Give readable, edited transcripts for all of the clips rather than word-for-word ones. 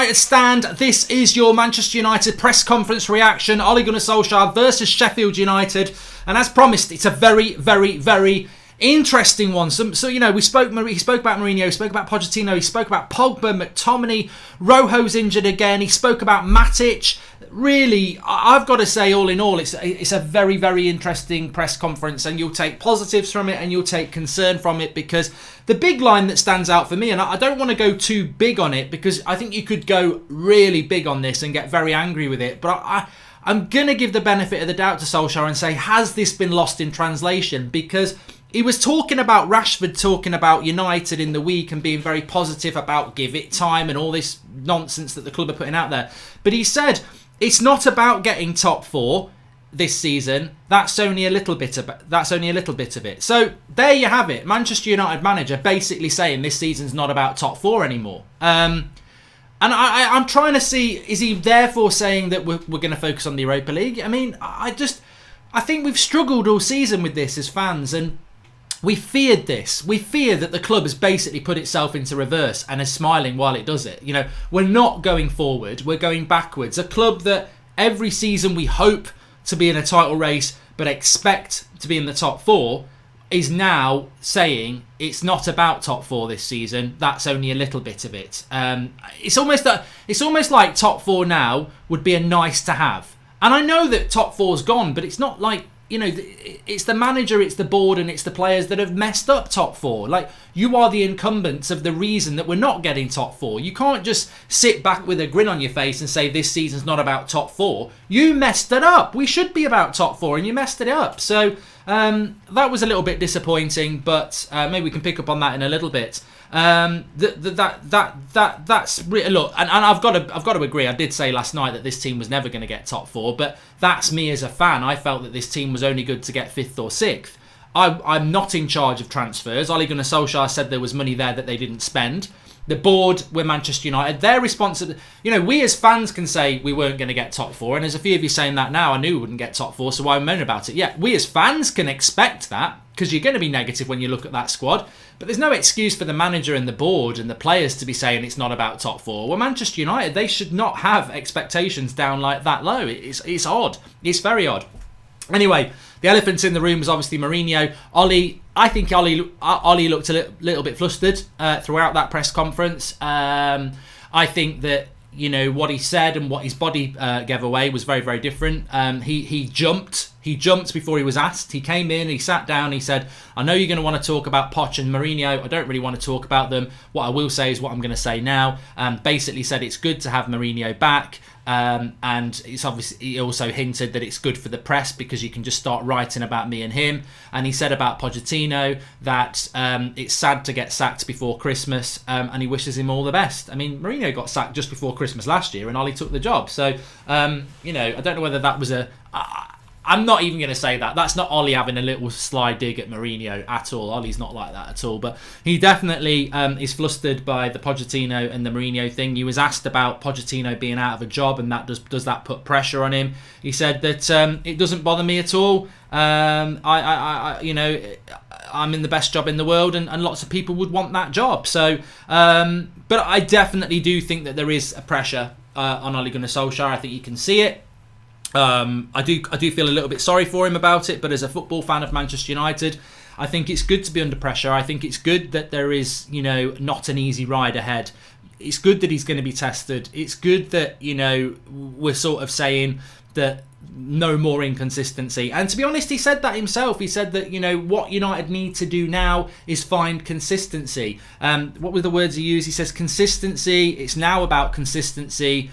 United stand. This is your Manchester United press conference reaction. Ole Gunnar Solskjaer versus Sheffield United. And as promised, it's a very, very, very interesting one. So you know, he spoke about Mourinho, he spoke about Pochettino, he spoke about Pogba, McTominay, Rojo's injured again, he spoke about Matic. Really, I've got to say, all in all, it's a very, very interesting press conference, and you'll take positives from it and you'll take concern from it, because the big line that stands out for me, and I don't want to go too big on it because I think you could go really big on this and get very angry with it, but I'm going to give the benefit of the doubt to Solskjaer and say, has this been lost in translation? Because he was talking about Rashford, talking about United in the week and being very positive about give it time and all this nonsense that the club are putting out there. But he said, it's not about getting top four this season. That's only a little bit of it. So there you have it. Manchester United manager basically saying this season's not about top four anymore. And I'm trying to see, is he therefore saying that we're going to focus on the Europa League? I mean, I think we've struggled all season with this as fans, and we feared this. We fear that the club has basically put itself into reverse and is smiling while it does it. You know, we're not going forward, we're going backwards. A club that every season we hope to be in a title race but expect to be in the top four is now saying it's not about top four this season. That's only a little bit of it. It's almost like top four now would be a nice to have. And I know that top four's gone, but it's not like, you know, it's the manager, it's the board, and it's the players that have messed up top four. Like, you are the incumbents of the reason that we're not getting top four. You can't just sit back with a grin on your face and say this season's not about top four. You messed it up. We should be about top four, and you messed it up. So that was a little bit disappointing, but maybe we can pick up on that in a little bit. That's look, and I've got to agree. I did say last night that this team was never going to get top four, but that's me as a fan. I felt that this team was only good to get fifth or sixth. I'm not in charge of transfers. Ole Gunnar Solskjaer said there was money there that they didn't spend. The board were Manchester United. They're responsible. You know, we as fans can say we weren't going to get top four, and there's a few of you saying that now. I knew we wouldn't get top four, so why moan about it? Yeah, we as fans can expect that, because you're going to be negative when you look at that squad. But there's no excuse for the manager and the board and the players to be saying it's not about top four. Well, Manchester United, they should not have expectations down like that low. It's odd. It's very odd. Anyway, the elephant in the room was obviously Mourinho. I think Ole looked a little bit flustered throughout that press conference. I think that, you know, what he said and what his body gave away was very, very different. He jumped. He jumped before he was asked. He came in, he sat down, he said, I know you're going to want to talk about Poch and Mourinho. I don't really want to talk about them. What I will say is what I'm going to say now. Basically said it's good to have Mourinho back. And it's obviously, he also hinted that it's good for the press because you can just start writing about me and him. And he said about Pochettino that it's sad to get sacked before Christmas, and he wishes him all the best. I mean, Mourinho got sacked just before Christmas last year and Ole took the job. So, you know, I don't know whether that was I'm not even going to say that. That's not Ole having a little sly dig at Mourinho at all. Ole's not like that at all. But he definitely is flustered by the Pochettino and the Mourinho thing. He was asked about Pochettino being out of a job and that does that put pressure on him. He said that it doesn't bother me at all. I you know, I'm in the best job in the world, and lots of people would want that job. So, but I definitely do think that there is a pressure on Ole Gunnar Solskjaer. I think you can see it. I do feel a little bit sorry for him about it, but as a football fan of Manchester United, I think it's good to be under pressure. I think it's good that there is, you know, not an easy ride ahead. It's good that he's going to be tested. It's good that, you know, we're sort of saying that no more inconsistency. And to be honest, he said that himself. He said that, you know, what United need to do now is find consistency. What were the words he used? He says consistency. It's now about consistency.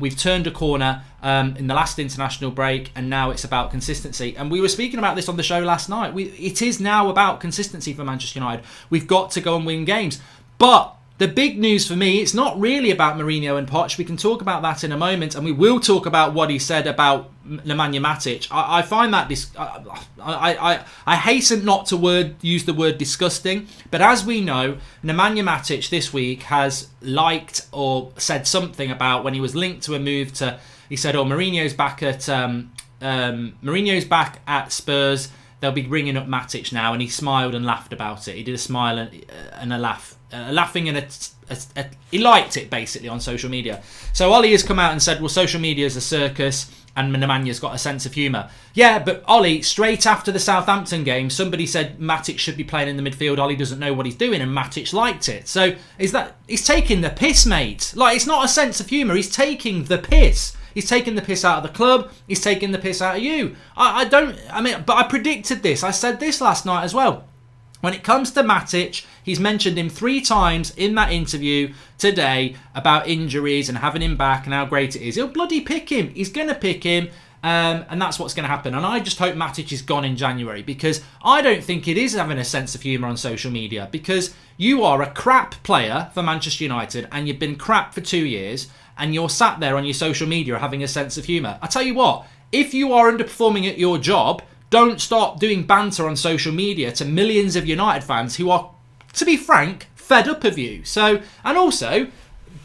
We've turned a corner in the last international break, and now it's about consistency. And we were speaking about this on the show last night. It is now about consistency for Manchester United. We've got to go and win games. But the big news for me, it's not really about Mourinho and Poch. We can talk about that in a moment, and we will talk about what he said about Nemanja Matic. I find that I hasten not to use the word disgusting, but as we know, Nemanja Matic this week has liked or said something about when he was linked to a move to. He said, "Oh, Mourinho's back at Spurs." they'll be ringing up Matic now, and he smiled and laughed about it. He did a smile and a laugh, laughing and he liked it basically on social media. So Ole has come out and said, well, social media is a circus, and Nemanya's got a sense of humour. Yeah, but Ole, straight after the Southampton game, somebody said Matic should be playing in the midfield. Ole doesn't know what he's doing, and Matic liked it. So he's taking the piss, mate. Like, it's not a sense of humour. He's taking the piss. He's taking the piss out of the club. He's taking the piss out of you. But I predicted this. I said this last night as well. When it comes to Matic, he's mentioned him 3 times in that interview today about injuries and having him back and how great it is. He'll bloody pick him. He's going to pick him. And that's what's going to happen. And I just hope Matic is gone in January, because I don't think it is having a sense of humour on social media, because you are a crap player for Manchester United and you've been crap for 2 years and you're sat there on your social media having a sense of humour. I tell you what, if you are underperforming at your job, don't start doing banter on social media to millions of United fans who are, to be frank, fed up of you. So, and also,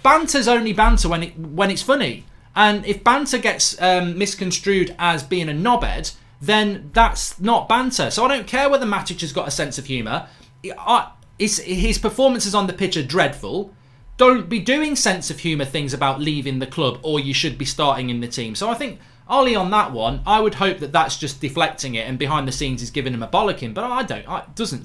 banter's only banter when it's funny. And if banter gets misconstrued as being a knobhead, then that's not banter. So I don't care whether Matic has got a sense of humour. His performances on the pitch are dreadful. Don't be doing sense of humour things about leaving the club, or you should be starting in the team. So I think Ole on that one, I would hope that that's just deflecting it, and behind the scenes he's giving him a bollocking. But I don't.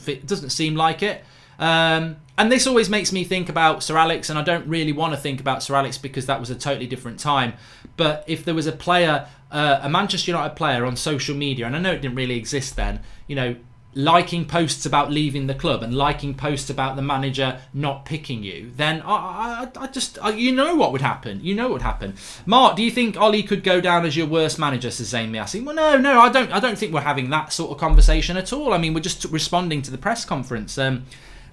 It doesn't seem like it. And this always makes me think about Sir Alex, and I don't really want to think about Sir Alex because that was a totally different time. But if there was a player, a Manchester United player on social media, and I know it didn't really exist then, you know, liking posts about leaving the club and liking posts about the manager not picking you, then you know what would happen. You know what would happen. Mark, do you think Ole could go down as your worst manager, says Zayn Miassi? Well, no, I don't think we're having that sort of conversation at all. I mean, we're just responding to the press conference.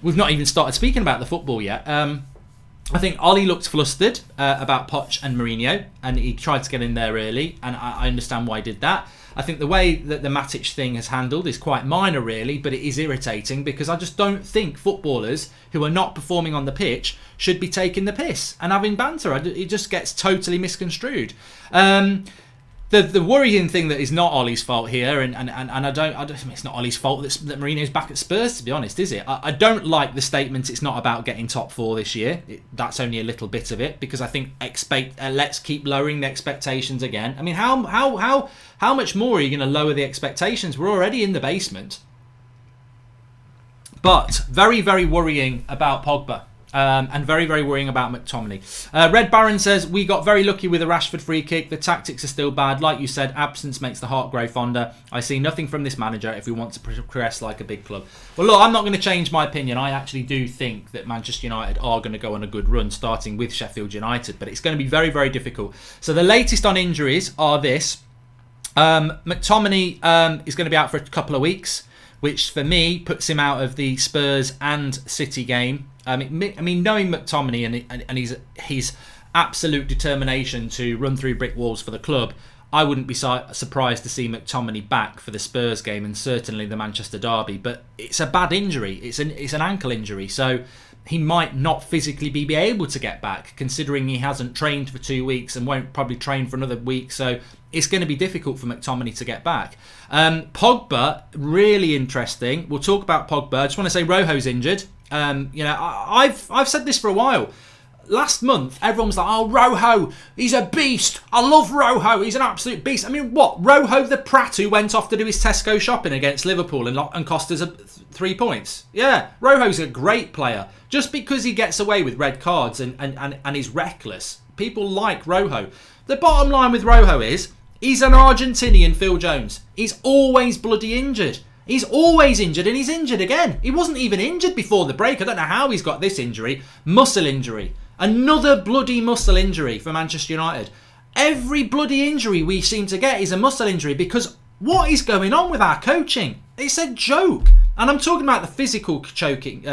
We've not even started speaking about the football yet. I think Ole looked flustered about Poch and Mourinho, and he tried to get in there early, and I understand why he did that. I think the way that the Matic thing has handled is quite minor, really, but it is irritating because I just don't think footballers who are not performing on the pitch should be taking the piss and having banter. It just gets totally misconstrued. The worrying thing that is not Ole's fault here, and I don't it's not Ole's fault that Mourinho's back at Spurs, to be honest, is it? I don't like the statement it's not about getting top 4 this year. That's only a little bit of it, because I think let's keep lowering the expectations again. I mean, how much more are you going to lower the expectations? We're already in the basement. But very, very worrying about Pogba. And very, very worrying about McTominay. Red Baron says, we got very lucky with a Rashford free kick. The tactics are still bad. Like you said, absence makes the heart grow fonder. I see nothing from this manager if we want to progress like a big club. Well, look, I'm not going to change my opinion. I actually do think that Manchester United are going to go on a good run, starting with Sheffield United. But it's going to be very, very difficult. So the latest on injuries are this. McTominay is going to be out for a couple of weeks, which for me puts him out of the Spurs and City game. I mean, knowing McTominay and his absolute determination to run through brick walls for the club, I wouldn't be surprised to see McTominay back for the Spurs game and certainly the Manchester derby. But it's a bad injury. It's an ankle injury, so he might not physically be able to get back, considering he hasn't trained for 2 weeks and won't probably train for another week. So it's going to be difficult for McTominay to get back. Pogba, really interesting. We'll talk about Pogba. I just want to say Rojo's injured. I've said this for a while. Last month, everyone was like, oh, Rojo, he's a beast. I love Rojo. He's an absolute beast. I mean, what? Rojo the prat who went off to do his Tesco shopping against Liverpool and cost us 3 points. Yeah, Rojo's a great player. Just because he gets away with red cards and he's reckless, people like Rojo. The bottom line with Rojo is, he's an Argentinian Phil Jones. He's always bloody injured. He's always injured, and he's injured again. He wasn't even injured before the break. I don't know how he's got this injury. Muscle injury. Another bloody muscle injury for Manchester United. Every bloody injury we seem to get is a muscle injury, because what is going on with our coaching? It's a joke. And I'm talking about the physical choking,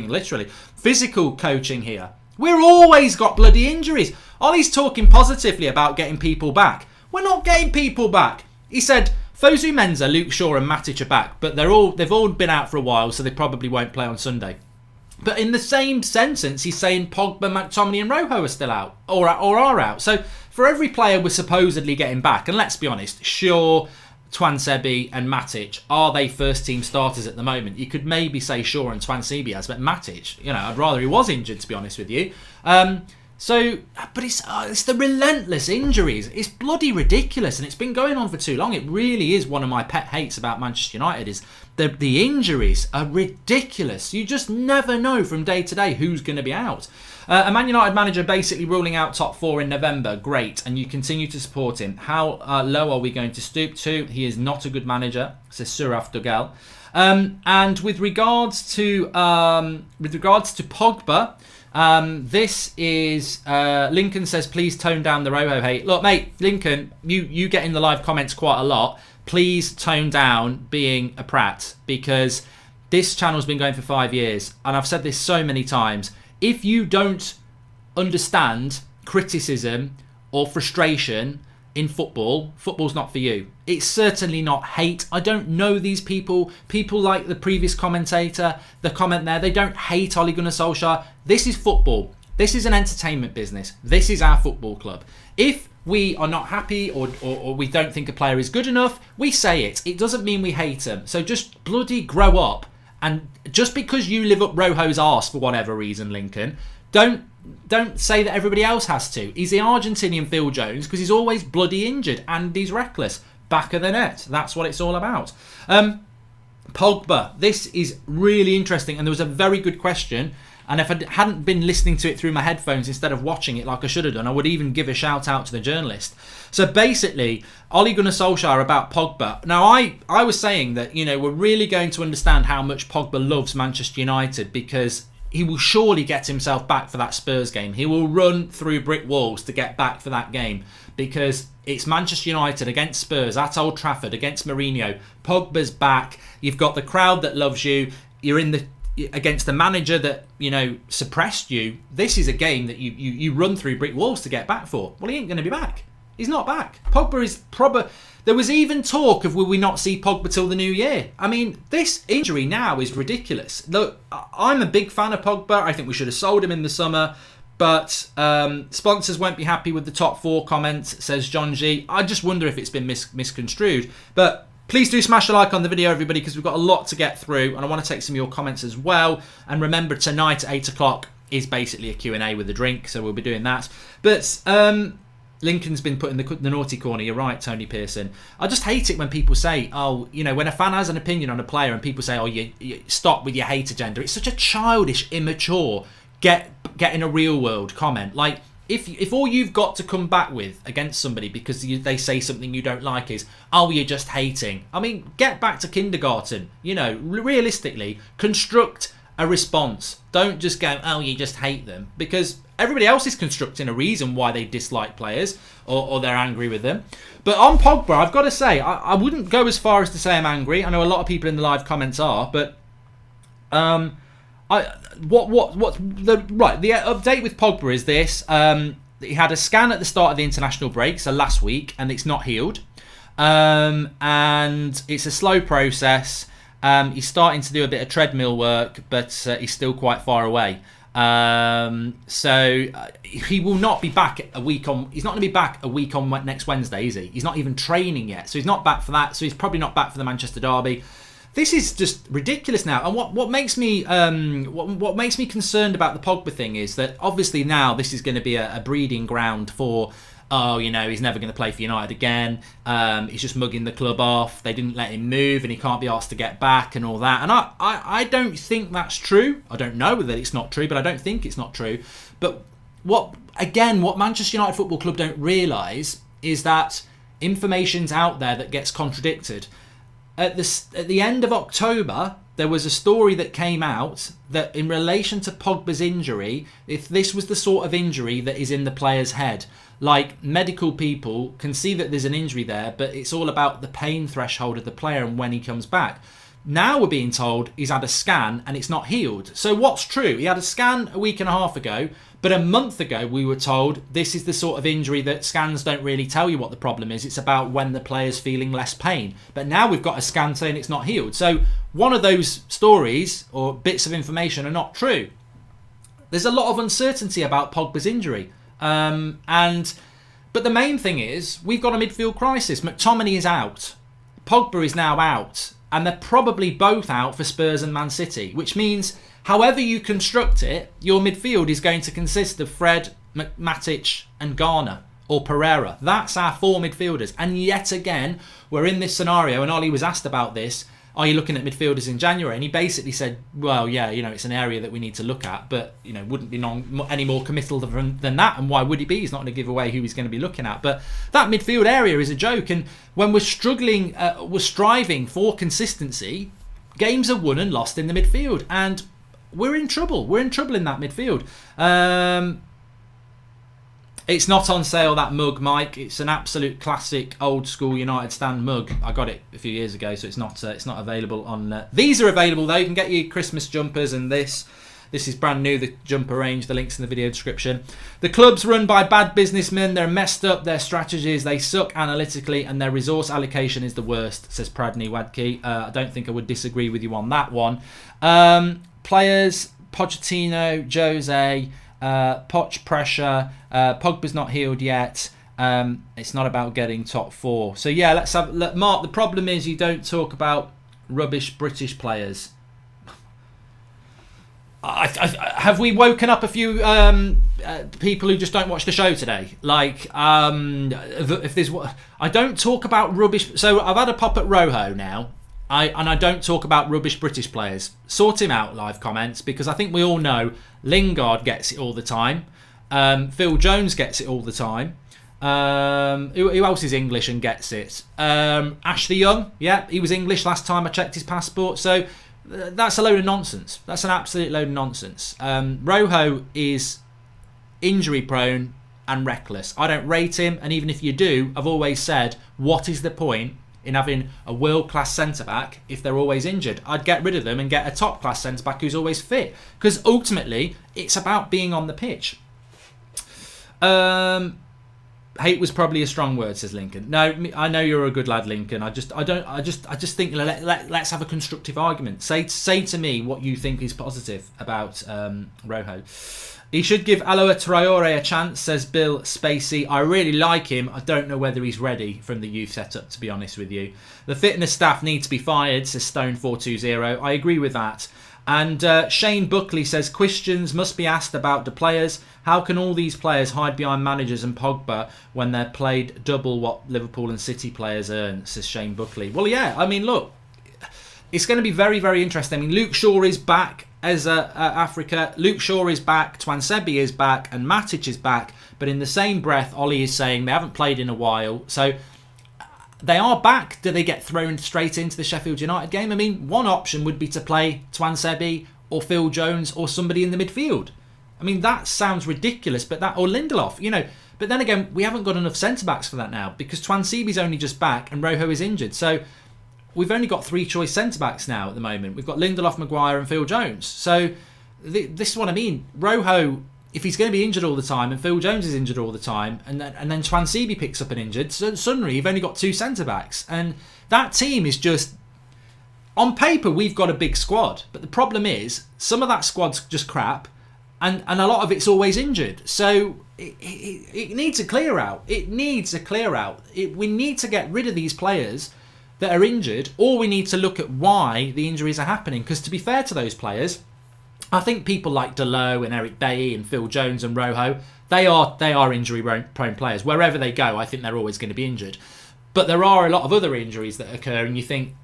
literally. Physical coaching here. We're always got bloody injuries. Ollie's talking positively about getting people back. We're not getting people back. He said Fosu Mensah, Luke Shaw and Matic are back, but they've all been out for a while, so they probably won't play on Sunday. But in the same sentence, he's saying Pogba, McTominay and Rojo are still out, or are out. So for every player we're supposedly getting back, and let's be honest, Shaw, Twansebi and Matic, are they first team starters at the moment? You could maybe say Shaw and Twansebi, but Matic, I'd rather he was injured, to be honest with you. But it's the relentless injuries. It's bloody ridiculous, and it's been going on for too long. It really is one of my pet hates about Manchester United is the injuries are ridiculous. You just never know from day to day who's going to be out. A Man United manager basically ruling out top 4 in November. Great, and you continue to support him. How low are we going to stoop to? He is not a good manager, says Suraf Dogel. And with regards to Pogba, this is Lincoln says, please tone down the Rojo hate. Look, mate, Lincoln, you get in the live comments quite a lot. Please tone down being a prat, because this channel's been going for 5 years, and I've said this so many times. If you don't understand criticism or frustration in football, football's not for you. It's certainly not hate. I don't know these people. People like the previous commentator, the comment there, they don't hate Ole Gunnar Solskjaer. This is football. This is an entertainment business. This is our football club. If we are not happy or we don't think a player is good enough, we say it. It doesn't mean we hate him. So just bloody grow up. And just because you live up Rojo's arse for whatever reason, Lincoln, don't say that everybody else has to. He's the Argentinian Phil Jones because he's always bloody injured and he's reckless. Back of the net. That's what it's all about. Pogba. This is really interesting, and there was a very good question. And if I hadn't been listening to it through my headphones instead of watching it like I should have done, I would even give a shout out to the journalist. So basically, Ole Gunnar Solskjaer about Pogba. Now, I was saying that, we're really going to understand how much Pogba loves Manchester United, because he will surely get himself back for that Spurs game. He will run through brick walls to get back for that game, because it's Manchester United against Spurs at Old Trafford against Mourinho. Pogba's back. You've got the crowd that loves you. You're against the manager that suppressed you. This is a game that you run through brick walls to get back for. Well, he ain't going to be back. He's not back. Pogba is probably. There was even talk of will we not see Pogba till the new year. I mean, this injury now is ridiculous. Look, I'm a big fan of Pogba. I think we should have sold him in the summer, but sponsors won't be happy with the top 4 comments, says John G. I just wonder if it's been misconstrued, but. Please do smash a like on the video, everybody, because we've got a lot to get through, and I want to take some of your comments as well. And remember, tonight at 8 o'clock is basically a Q&A with a drink, so we'll be doing that. But Lincoln's been put in the naughty corner. You're right, Tony Pearson. I just hate it when people say, when a fan has an opinion on a player and people say, you stop with your hate agenda. It's such a childish, immature, get in a real world comment. Like, if all you've got to come back with against somebody because they say something you don't like is, you're just hating. I mean, get back to kindergarten. Realistically, construct a response. Don't just go, you just hate them. Because everybody else is constructing a reason why they dislike players or they're angry with them. But on Pogba, I've got to say, I wouldn't go as far as to say I'm angry. I know a lot of people in the live comments are, but the update with Pogba is this. He had a scan at the start of the international break, so last week, and it's not healed. And it's a slow process. He's starting to do a bit of treadmill work, but he's still quite far away. So he will not be back a week on. He's not going to be back a week on next Wednesday, is he? He's not even training yet, so he's not back for that. So he's probably not back for the Manchester derby. This is just ridiculous now, and what makes me what makes me concerned about the Pogba thing is that obviously now this is going to be a breeding ground for he's never going to play for United again. He's just mugging the club off. They didn't let him move, and he can't be asked to get back and all that. And I don't think that's true. I don't know that it's not true, but I don't think it's not true. But what Manchester United Football Club don't realise is that information's out there that gets contradicted. At the end of October, there was a story that came out that in relation to Pogba's injury, if this was the sort of injury that is in the player's head, like medical people can see that there's an injury there, but it's all about the pain threshold of the player and when he comes back. Now we're being told he's had a scan and it's not healed. So what's true? He had a scan a week and a half ago, but a month ago we were told this is the sort of injury that scans don't really tell you what the problem is. It's about when the player's feeling less pain. But now we've got a scan saying it's not healed. So one of those stories or bits of information are not true. There's a lot of uncertainty about Pogba's injury. But the main thing is we've got a midfield crisis. McTominay is out. Pogba is now out, and they're probably both out for Spurs and Man City, which means however you construct it, your midfield is going to consist of Fred, Matic and Garner or Pereira. That's our 4 midfielders. And yet again, we're in this scenario, and Ollie was asked about this, are you looking at midfielders in January? And he basically said, well, yeah, it's an area that we need to look at, but, wouldn't be any more committal than that. And why would he be? He's not going to give away who he's going to be looking at. But that midfield area is a joke. And when we're struggling, we're striving for consistency, games are won and lost in the midfield. And we're in trouble. We're in trouble in that midfield. It's not on sale, that mug, Mike. It's an absolute classic old school United stand mug. I got it a few years ago, so it's not available on... These are available though. You can get your Christmas jumpers and this. This is brand new, the jumper range. The link's in the video description. The club's run by bad businessmen. They're messed up. Their strategies, they suck analytically, and their resource allocation is the worst, says Pradney Wadke. I don't think I would disagree with you on that one. Players, Pochettino, Jose... Poch pressure, Pogba's not healed yet, it's not about getting top 4. So yeah, Mark, the problem is you don't talk about rubbish British players. Have we woken up a few people who just don't watch the show today? Like, if there's... I don't talk about rubbish... So I've had a pop at Rojo now, and I don't talk about rubbish British players. Sort him out, live comments, because I think we all know Lingard gets it all the time. Phil Jones gets it all the time. Who else is English and gets it? Ashley Young, yeah, he was English last time I checked his passport. So that's a load of nonsense. That's an absolute load of nonsense. Rojo is injury prone and reckless. I don't rate him, and even if you do, I've always said, what is the point in having a world-class centre-back if they're always injured? I'd get rid of them and get a top-class centre-back who's always fit. Because ultimately, it's about being on the pitch. Hate was probably a strong word, says Lincoln. No, I know you're a good lad, Lincoln. I just think let's have a constructive argument. Say to me what you think is positive about Rojo. He should give Aloha Traore a chance, says Bill Spacey. I really like him. I don't know whether he's ready from the youth setup, to be honest with you. The fitness staff need to be fired, says Stone420. I agree with that. And Shane Buckley says, questions must be asked about the players. How can all these players hide behind managers and Pogba when they're paid double what Liverpool and City players earn, says Shane Buckley. Well, yeah, I mean, look, it's going to be very, very interesting. I mean, Luke Shaw is back as Africa. Luke Shaw is back, Twansebi is back, and Matic is back. But in the same breath, Ollie is saying they haven't played in a while. So they are back. Do they get thrown straight into the Sheffield United game? I mean, one option would be to play Twansebi or Phil Jones or somebody in the midfield. I mean, that sounds ridiculous, but or Lindelof, But then again, we haven't got enough centre-backs for that now because Twansebi's only just back and Rojo is injured. So we've only got 3 choice centre-backs now at the moment. We've got Lindelof, Maguire and Phil Jones. So this is what I mean. Rojo, if he's going to be injured all the time and Phil Jones is injured all the time and then Twansebi picks up an injured, so suddenly you've only got 2 centre-backs. And that team is just... On paper, we've got a big squad. But the problem is, some of that squad's just crap and a lot of it's always injured. So it needs a clear out. It needs a clear out. We need to get rid of these players that are injured, or we need to look at why the injuries are happening. Because to be fair to those players, I think people like Delo and Eric Bailly and Phil Jones and Rojo, they are injury prone players. Wherever they go, I think they're always going to be injured. But there are a lot of other injuries that occur, and you think,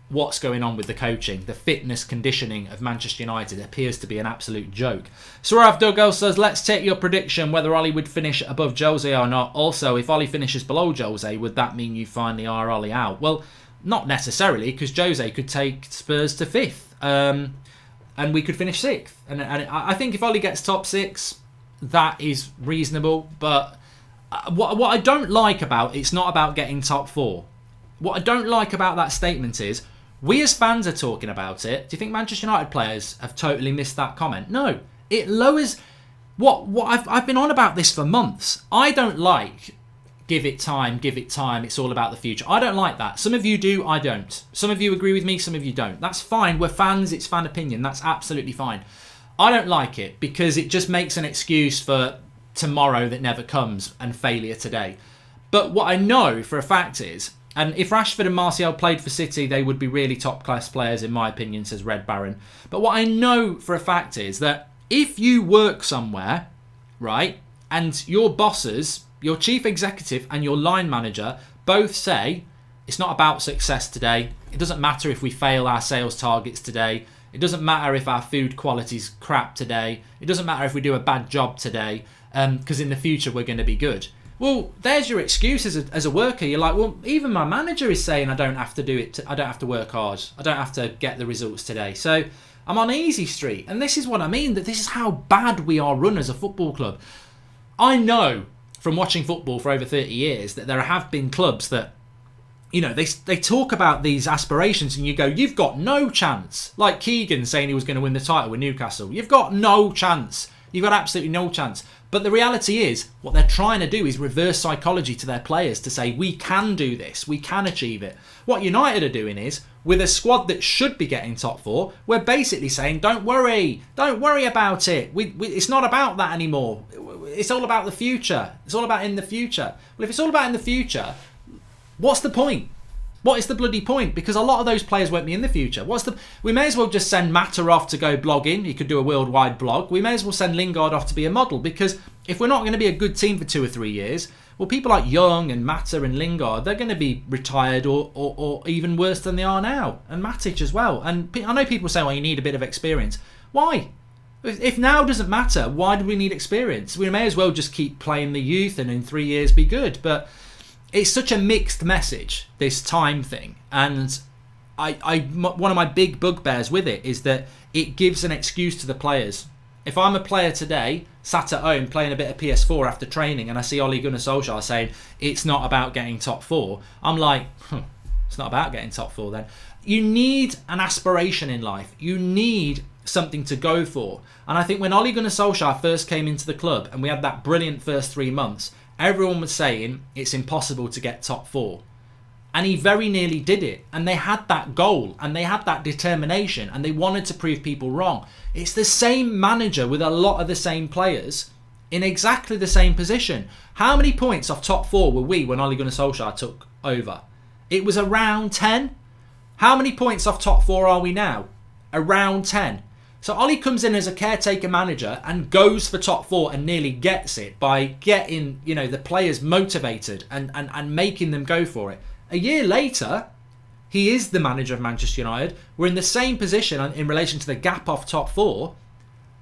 what's going on with the coaching? The fitness conditioning of Manchester United appears to be an absolute joke. Surav Duggal says, let's take your prediction whether Ollie would finish above Jose or not. Also, if Ollie finishes below Jose, would that mean you finally are Ollie out? Well, not necessarily, because Jose could take Spurs to 5th. And we could finish 6th. And I think if Ollie gets top 6, that is reasonable. But what I don't like about it's not about getting top 4. What I don't like about that statement is, we as fans are talking about it. Do you think Manchester United players have totally missed that comment? No. It lowers... What I've been on about this for months. I don't like... Give it time, it's all about the future. I don't like that. Some of you do, I don't. Some of you agree with me, some of you don't. That's fine. We're fans, it's fan opinion. That's absolutely fine. I don't like it because it just makes an excuse for tomorrow that never comes and failure today. But what I know for a fact is, And if Rashford and Martial played for City, they would be really top-class players, in my opinion, says Red Baron. But what I know for a fact is that if you work somewhere, right, and your bosses, your chief executive and your line manager both say, it's not about success today. It doesn't matter if we fail our sales targets today. It doesn't matter if our food quality's crap today. It doesn't matter if we do a bad job today, because in the future we're going to be good. Well, there's your excuse as a worker. You're like, well, even my manager is saying I don't have to do it. I don't have to work hard. I don't have to get the results today. So I'm on easy street. And this is what I mean, that this is how bad we are run as a football club. I know from watching football for over 30 years that there have been clubs that, you know, they talk about these aspirations and you go, you've got no chance. Like Keegan saying he was going to win the title with Newcastle. You've got no chance. You've got absolutely no chance. But the reality is, what they're trying to do is reverse psychology to their players to say, we can do this, we can achieve it. What United are doing is, with a squad that should be getting top four, we're basically saying, don't worry about it. It's not about that anymore. It's all about the future. It's all about in the future. Well, if it's all about in the future, what's the point? What is the bloody point? Because a lot of those players won't be in the future. We may as well just send Mata off to go blogging. He could do a worldwide blog. We may as well send Lingard off to be a model, because if we're not going to be a good team for 2 or 3 years, well, people like Young and Mata and Lingard, they're going to be retired or even worse than they are now. And Matic as well. And I know people say, well, you need a bit of experience. Why? If now doesn't matter, why do we need experience? We may as well just keep playing the youth and in 3 years be good. But it's such a mixed message, this time thing. And one of my big bugbears with it is that it gives an excuse to the players. If I'm a player today, sat at home playing a bit of PS4 after training, and I see Ole Gunnar Solskjaer saying, it's not about getting top four, I'm like, it's not about getting top four then. You need an aspiration in life. You need something to go for. And I think when Ole Gunnar Solskjaer first came into the club and we had that brilliant first 3 months, everyone was saying it's impossible to get top four. And he very nearly did it. And they had that goal and they had that determination and they wanted to prove people wrong. It's the same manager with a lot of the same players in exactly the same position. How many points off top four were we when Ole Gunnar Solskjaer took over? It was around 10. How many points off top four are we now? Around 10. So Ole comes in as a caretaker manager and goes for top four and nearly gets it by getting, you know, the players motivated and making them go for it. A year later, he is the manager of Manchester United. We're in the same position in relation to the gap off top four,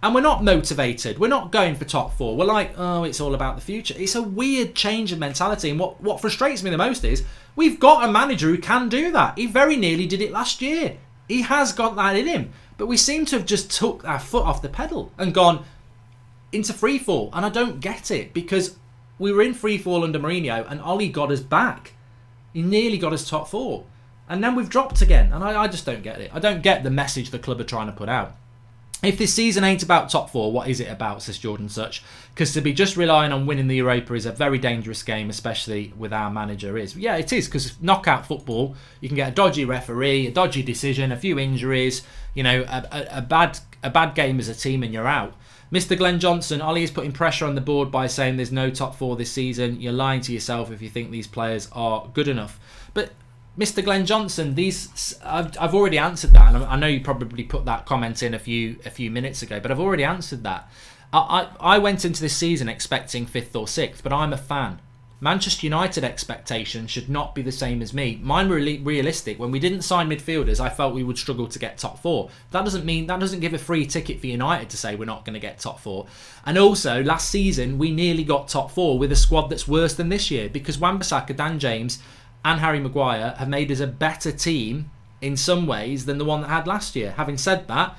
and we're not motivated. We're not going for top four. We're like, oh, it's all about the future. It's a weird change of mentality, and what frustrates me the most is we've got a manager who can do that. He very nearly did it last year. He has got that in him. But we seem to have just took our foot off the pedal and gone into free fall. And I don't get it, because we were in free fall under Mourinho and Ole got us back. He nearly got us top four. And then we've dropped again. And I just don't get it. I don't get the message the club are trying to put out. If this season ain't about top four, what is it about, says Jordan Such? Because to be just relying on winning the Europa is a very dangerous game, especially with our manager is. Yeah, it is, because knockout football, you can get a dodgy referee, a dodgy decision, a few injuries, you know, a bad game as a team and you're out. Mr. Glenn Johnson, Ole is putting pressure on the board by saying there's no top four this season. You're lying to yourself if you think these players are good enough. But Mr. Glenn Johnson, I've already answered that, and I know you probably put that comment in a few minutes ago, but I've already answered that. I went into this season expecting 5th or 6th, but I'm a fan. Manchester United expectations should not be the same as me. Mine were realistic. When we didn't sign midfielders, I felt we would struggle to get top four. That doesn't give a free ticket for United to say we're not going to get top four. And also, last season, we nearly got top four with a squad that's worse than this year, because Wan-Bissaka, Dan James and Harry Maguire have made us a better team in some ways than the one that had last year. Having said that,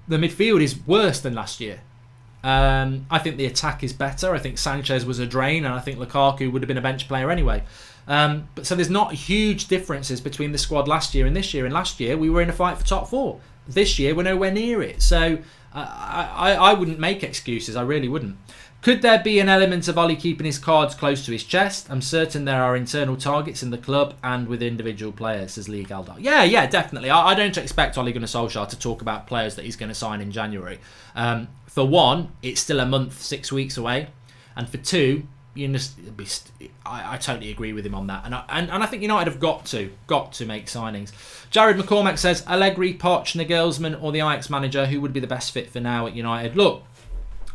the midfield is worse than last year. I think the attack is better. I think Sanchez was a drain, and I think Lukaku would have been a bench player anyway. But so there's not huge differences between the squad last year and this year. And last year we were in a fight for top four. This year we're nowhere near it. So I wouldn't make excuses. I really wouldn't. Could there be an element of Ole keeping his cards close to his chest? I'm certain there are internal targets in the club and with individual players, says Lee Galdar. Yeah, definitely. I don't expect Ole Gunnar Solskjaer to talk about players that he's going to sign in January. For one, it's still a month, 6 weeks away. And for two, I totally agree with him on that, and I think United have got to make signings. Jared McCormack says Allegri, Poch, Nagelsmann, or the Ajax manager, who would be the best fit for now at United? Look,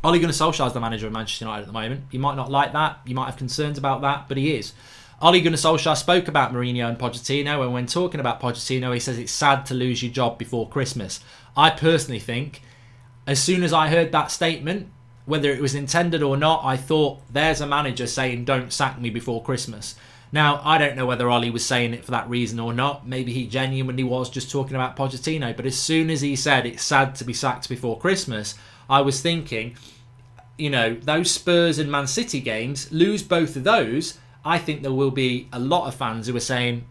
Ole Gunnar Solskjaer is the manager of Manchester United at the moment. You might not like that, you might have concerns about that, but he is. Ole Gunnar Solskjaer spoke about Mourinho and Pochettino, and when talking about Pochettino, he says it's sad to lose your job before Christmas. I personally think, as soon as I heard that statement, whether it was intended or not, I thought, there's a manager saying, don't sack me before Christmas. Now, I don't know whether Ole was saying it for that reason or not. Maybe he genuinely was just talking about Pochettino. But as soon as he said it's sad to be sacked before Christmas, I was thinking, those Spurs and Man City games, lose both of those, I think there will be a lot of fans who are saying,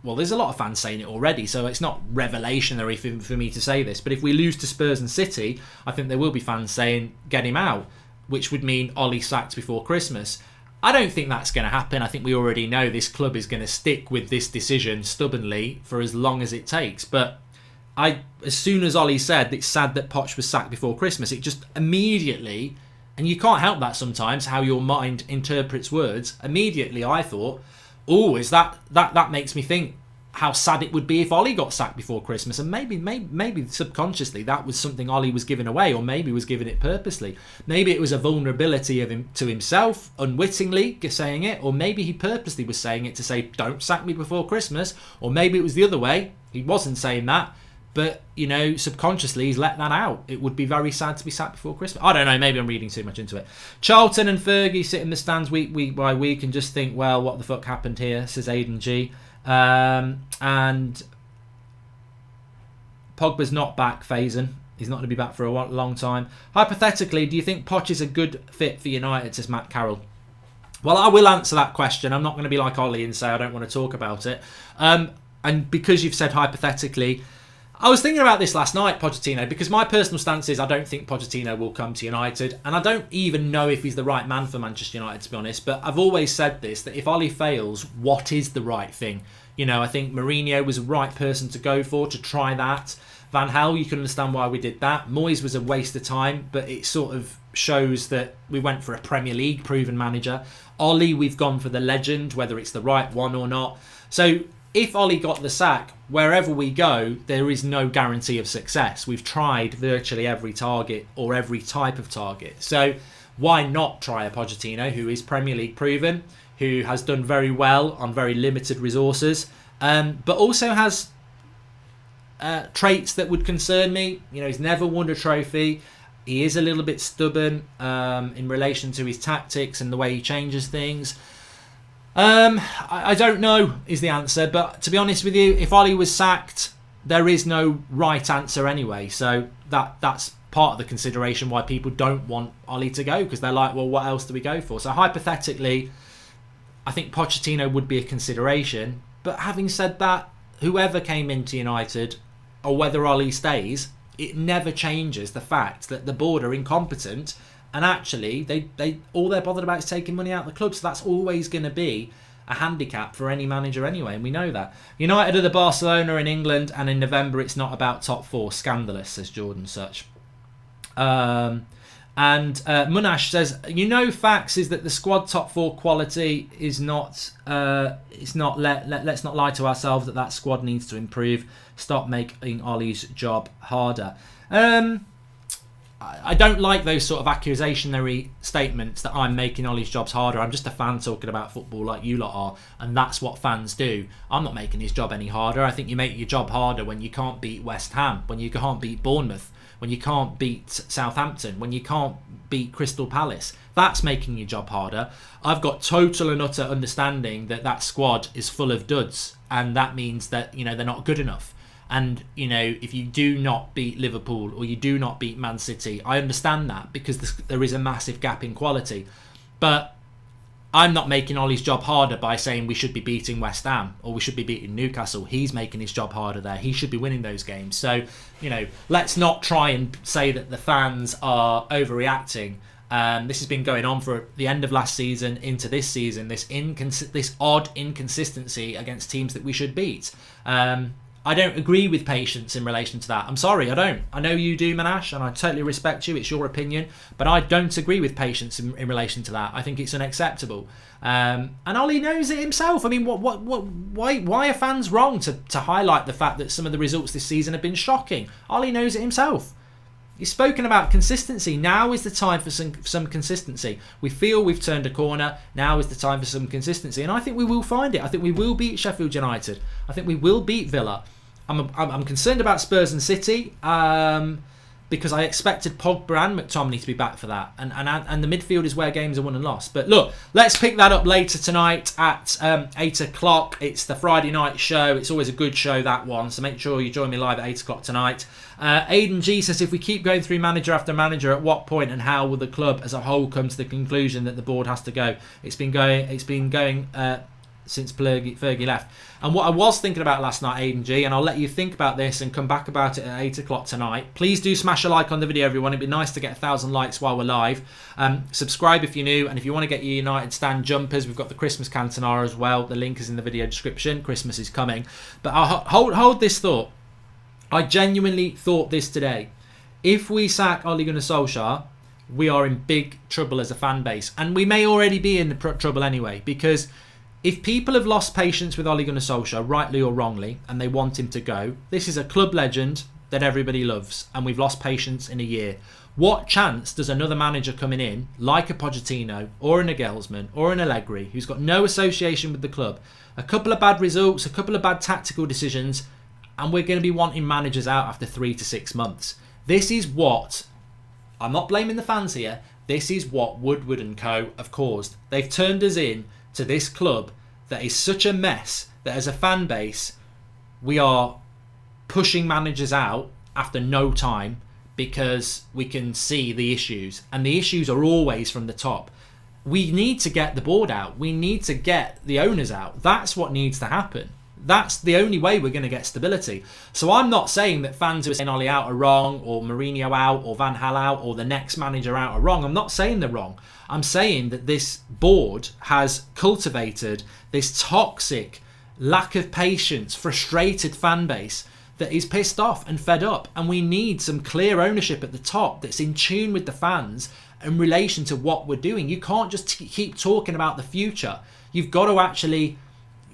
well, there's a lot of fans saying it already, so it's not revelationary for me to say this. But if we lose to Spurs and City, I think there will be fans saying, get him out, which would mean Ole sacked before Christmas. I don't think that's going to happen. I think we already know this club is going to stick with this decision stubbornly for as long as it takes. But as soon as Ole said it's sad that Poch was sacked before Christmas, it just immediately, and you can't help that sometimes, how your mind interprets words, immediately I thought, is that makes me think how sad it would be if Ole got sacked before Christmas. And maybe subconsciously that was something Ole was giving away, or maybe was giving it purposely. Maybe it was a vulnerability of him to himself, unwittingly saying it, or maybe he purposely was saying it to say, don't sack me before Christmas, or maybe it was the other way. He wasn't saying that, but subconsciously he's let that out. It would be very sad to be sacked before Christmas. I don't know, maybe I'm reading too much into it. Charlton and Fergie sit in the stands week by week and just think, well, what the fuck happened here, says Aidan G. And Pogba's not back, Faison. He's not going to be back for a long time. Hypothetically, do you think Poch is a good fit for United, says Matt Carroll? Well, I will answer that question. I'm not going to be like Ole and say I don't want to talk about it. And because you've said hypothetically, I was thinking about this last night, Pochettino, because my personal stance is I don't think Pochettino will come to United, and I don't even know if he's the right man for Manchester United, to be honest, but I've always said this, that if Ole fails, what is the right thing? I think Mourinho was the right person to go for, to try that. Van Gaal, you can understand why we did that. Moyes was a waste of time, but it sort of shows that we went for a Premier League proven manager. Ole, we've gone for the legend, whether it's the right one or not. So if Ole got the sack, wherever we go, there is no guarantee of success. We've tried virtually every target or every type of target. So why not try a Pochettino who is Premier League proven, who has done very well on very limited resources, but also has traits that would concern me. He's never won a trophy. He is a little bit stubborn in relation to his tactics and the way he changes things. I don't know is the answer, but to be honest with you, if Ole was sacked, there is no right answer anyway. So that's part of the consideration why people don't want Ole to go, because they're like, well, what else do we go for? So hypothetically, I think Pochettino would be a consideration. But having said that, whoever came into United, or whether Ole stays, it never changes the fact that the board are incompetent. And actually, they all they're bothered about is taking money out of the club. So that's always going to be a handicap for any manager anyway, and we know that. United are the Barcelona in England, and in November it's not about top four. Scandalous, says Jordan Such. And Munash says, facts is that the squad top four quality is not. It's not. Let's not lie to ourselves that squad needs to improve. Stop making Ole's job harder. I don't like those sort of accusatory statements that I'm making Ole's jobs harder. I'm just a fan talking about football like you lot are, and that's what fans do. I'm not making his job any harder. I think you make your job harder when you can't beat West Ham, when you can't beat Bournemouth, when you can't beat Southampton, when you can't beat Crystal Palace. That's making your job harder. I've got total and utter understanding that squad is full of duds, and that means that they're not good enough. And, if you do not beat Liverpool or you do not beat Man City, I understand that because there is a massive gap in quality. But I'm not making Ole's job harder by saying we should be beating West Ham or we should be beating Newcastle. He's making his job harder there. He should be winning those games. So, let's not try and say that the fans are overreacting. This has been going on for the end of last season into this season, this odd inconsistency against teams that we should beat. I don't agree with patience in relation to that. I'm sorry, I don't. I know you do, Manash, and I totally respect you. It's your opinion. But I don't agree with patience in relation to that. I think it's unacceptable. And Ole knows it himself. I mean, why are fans wrong to highlight the fact that some of the results this season have been shocking? Ole knows it himself. He's spoken about consistency. Now is the time for some consistency. We feel we've turned a corner. Now is the time for some consistency. And I think we will find it. I think we will beat Sheffield United. I think we will beat Villa. I'm concerned about Spurs and City because I expected Pogba and McTominay to be back for that. And the midfield is where games are won and lost. But look, let's pick that up later tonight at 8 o'clock. It's the Friday night show. It's always a good show, that one. So make sure you join me live at 8 o'clock tonight. Aidan G says, if we keep going through manager after manager, at what point and how will the club as a whole come to the conclusion that the board has to go? It's been going since Fergie left. And what I was thinking about last night, Aidan G, and I'll let you think about this and come back about it at 8 o'clock tonight. Please do smash a like on the video, everyone. It'd be nice to get 1,000 likes while we're live. Subscribe if you're new, and if you want to get your United Stand jumpers, we've got the Christmas Cantonara as well. The link is in the video description. Christmas is coming. But I'll hold this thought. I genuinely thought this today. If we sack Ole Gunnar Solskjaer, we are in big trouble as a fan base. And we may already be in trouble anyway, because if people have lost patience with Ole Gunnar Solskjaer, rightly or wrongly, and they want him to go, this is a club legend that everybody loves, and we've lost patience in a year. What chance does another manager coming in, like a Pochettino, or a Nagelsmann, or an Allegri, who's got no association with the club, a couple of bad results, a couple of bad tactical decisions, and we're going to be wanting managers out after 3 to 6 months. This is what, I'm not blaming the fans here, this is what Woodward and co have caused. They've turned us in to this club that is such a mess that as a fan base we are pushing managers out after no time because we can see the issues, and the issues are always from the top. We need to get the board out. We need to get the owners out. That's what needs to happen. That's the only way we're going to get stability. So I'm not saying that fans who are saying Ole out are wrong, or Mourinho out, or Van Gaal out, or the next manager out are wrong. I'm not saying they're wrong. I'm saying that this board has cultivated this toxic, lack of patience, frustrated fan base that is pissed off and fed up. And we need some clear ownership at the top that's in tune with the fans in relation to what we're doing. You can't just keep talking about the future. You've got to actually...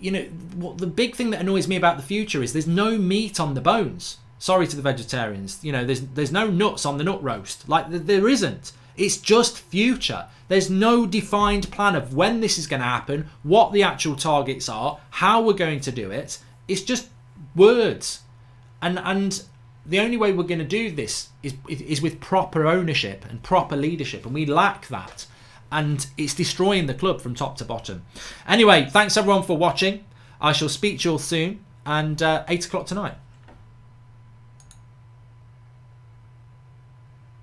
the big thing that annoys me about the future is there's no meat on the bones. Sorry to the vegetarians. There's no nuts on the nut roast. There isn't. It's just future. There's no defined plan of when this is going to happen, what the actual targets are, how we're going to do it. It's just words. And the only way we're going to do this is with proper ownership and proper leadership. And we lack that. And it's destroying the club from top to bottom. Anyway, thanks everyone for watching. I shall speak to you all soon. And 8 o'clock tonight.